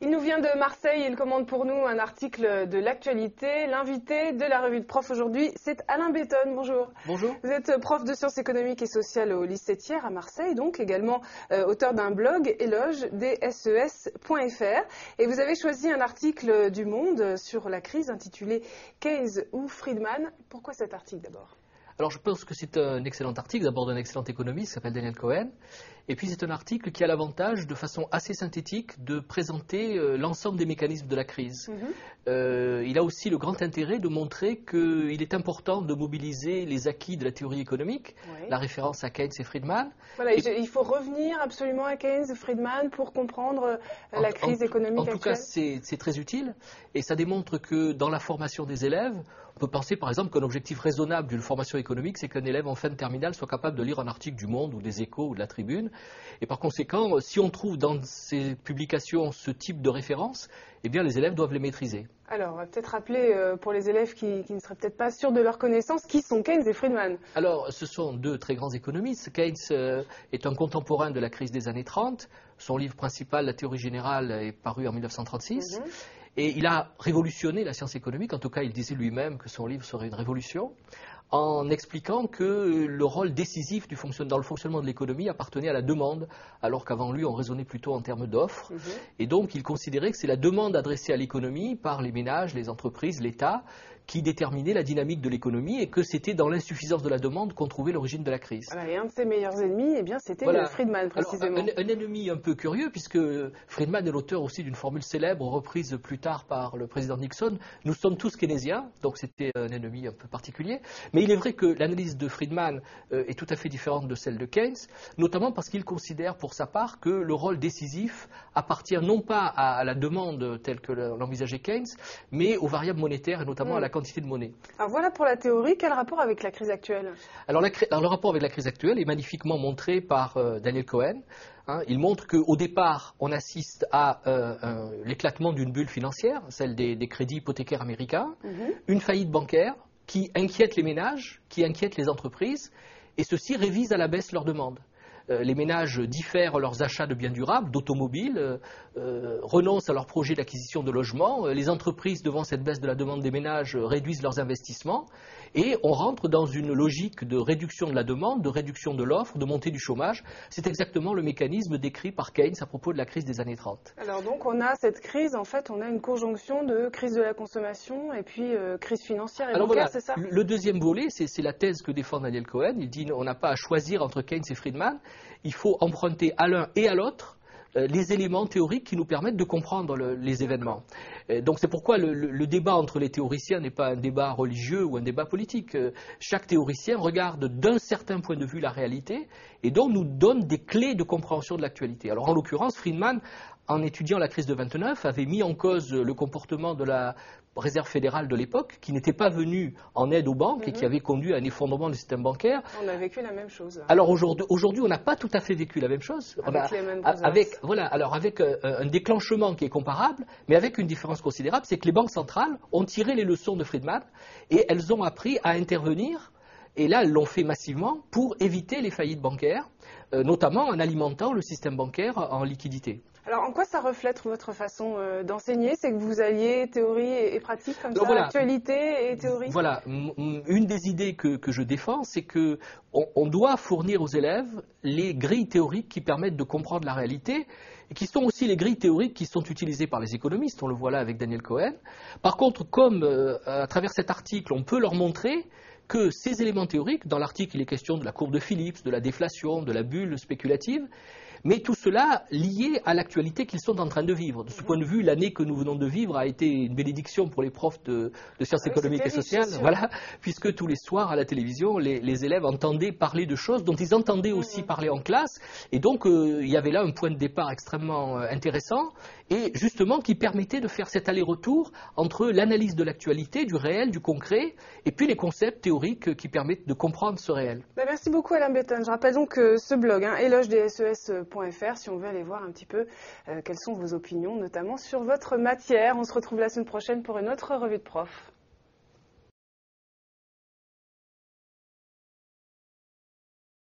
Il nous vient de Marseille, il commande pour nous un article de l'actualité. L'invité de la revue de prof aujourd'hui, c'est Alain Bétonne. Bonjour. Bonjour. Vous êtes prof de sciences économiques et sociales au lycée Thiers à Marseille, donc également auteur d'un blog, éloge-des-ses.fr. Et vous avez choisi un article du Monde sur la crise intitulé Keynes ou Friedman. Pourquoi cet article d'abord ? Alors je pense que c'est un excellent article, d'abord d'un excellent économiste qui s'appelle Daniel Cohen. Et puis c'est un article qui a l'avantage, de façon assez synthétique, de présenter l'ensemble des mécanismes de la crise. Il a aussi le grand intérêt de montrer qu'il est important de mobiliser les acquis de la théorie économique, la référence à Keynes et Friedman. Voilà, il faut revenir absolument à Keynes et Friedman pour comprendre la crise économique actuelle. En tout cas, c'est très utile et ça démontre que dans la formation des élèves, on peut penser par exemple qu'un objectif raisonnable d'une formation économique, c'est qu'un élève en fin de terminale soit capable de lire un article du Monde ou des Échos ou de la Tribune. Et par conséquent, si on trouve dans ces publications ce type de références, eh bien les élèves doivent les maîtriser. Alors, on va peut-être rappeler pour les élèves qui ne seraient peut-être pas sûrs de leur connaissance, qui sont Keynes et Friedman. Alors, ce sont deux très grands économistes. Keynes est un contemporain de la crise des années 30. Son livre principal, La théorie générale, est paru en 1936. Et il a révolutionné la science économique, en tout cas il disait lui-même que son livre serait une révolution, en expliquant que le rôle décisif dans le fonctionnement de l'économie appartenait à la demande, alors qu'avant lui on raisonnait plutôt en termes d'offres. Et donc il considérait que c'est la demande adressée à l'économie par les ménages, les entreprises, l'État, qui déterminait la dynamique de l'économie et que c'était dans l'insuffisance de la demande qu'on trouvait l'origine de la crise. Voilà, et un de ses meilleurs ennemis, eh bien, c'était Friedman, précisément. Alors, un ennemi un peu curieux, puisque Friedman est l'auteur aussi d'une formule célèbre, reprise plus tard par le président Nixon. Nous sommes tous keynésiens, donc c'était un ennemi un peu particulier. Mais il est vrai que l'analyse de Friedman est tout à fait différente de celle de Keynes, notamment parce qu'il considère pour sa part que le rôle décisif appartient non pas à la demande telle que l'envisageait Keynes, mais aux variables monétaires et notamment à la quantité de monnaie. Alors voilà pour la théorie. Quel rapport avec la crise actuelle ? Alors le rapport avec la crise actuelle est magnifiquement montré par Daniel Cohen. Il montre qu'au départ, on assiste à l'éclatement d'une bulle financière, celle des crédits hypothécaires américains, une faillite bancaire qui inquiète les ménages, qui inquiète les entreprises, et ceux-ci révisent à la baisse leurs demandes. Les ménages diffèrent leurs achats de biens durables, d'automobiles, renoncent à leurs projets d'acquisition de logements. Les entreprises, devant cette baisse de la demande des ménages, réduisent leurs investissements. Et on rentre dans une logique de réduction de la demande, de réduction de l'offre, de montée du chômage. C'est exactement le mécanisme décrit par Keynes à propos de la crise des années 30. Alors donc on a cette crise, en fait, on a une conjonction de crise de la consommation et puis crise financière et bancaire, voilà, c'est ça ? Le deuxième volet, c'est la thèse que défend Daniel Cohen. Il dit on n'a pas à choisir entre Keynes et Friedman. Il faut emprunter à l'un et à l'autre les éléments théoriques qui nous permettent de comprendre les événements. Donc c'est pourquoi le débat entre les théoriciens n'est pas un débat religieux ou un débat politique. Chaque théoricien regarde d'un certain point de vue la réalité et donc nous donne des clés de compréhension de l'actualité. Alors en l'occurrence, Friedman, en étudiant la crise de 29, avait mis en cause le comportement de la réserve fédérale de l'époque, qui n'était pas venue en aide aux banques et qui avait conduit à un effondrement du système bancaire. On a vécu la même chose. Alors aujourd'hui, on n'a pas tout à fait vécu la même chose. Avec un déclenchement qui est comparable, mais avec une différence considérable, c'est que les banques centrales ont tiré les leçons de Friedman et elles ont appris à intervenir. Et là, elles l'ont fait massivement pour éviter les faillites bancaires, notamment en alimentant le système bancaire en liquidité. Alors, en quoi ça reflète votre façon d'enseigner ? C'est que vous alliez théorie et pratique comme ça, actualité et théorie ? Voilà, une des idées que je défends, c'est qu'on doit fournir aux élèves les grilles théoriques qui permettent de comprendre la réalité et qui sont aussi les grilles théoriques qui sont utilisées par les économistes, on le voit là avec Daniel Cohen. Par contre, comme à travers cet article, on peut leur montrer que ces éléments théoriques, dans l'article il est question de la courbe de Phillips, de la déflation, de la bulle spéculative, mais tout cela lié à l'actualité qu'ils sont en train de vivre. De ce point de vue, l'année que nous venons de vivre a été une bénédiction pour les profs de sciences économiques et sociales, puisque tous les soirs à la télévision, les élèves entendaient parler de choses dont ils entendaient aussi parler en classe, et donc il y avait là un point de départ extrêmement intéressant, et justement qui permettait de faire cet aller-retour entre l'analyse de l'actualité, du réel, du concret, et puis les concepts théoriques qui permettent de comprendre ce réel. Merci beaucoup Alain Bétonne. Je rappelle donc ce blog, éloge-des-ses.fr, si on veut aller voir un petit peu quelles sont vos opinions, notamment sur votre matière. On se retrouve la semaine prochaine pour une autre revue de prof.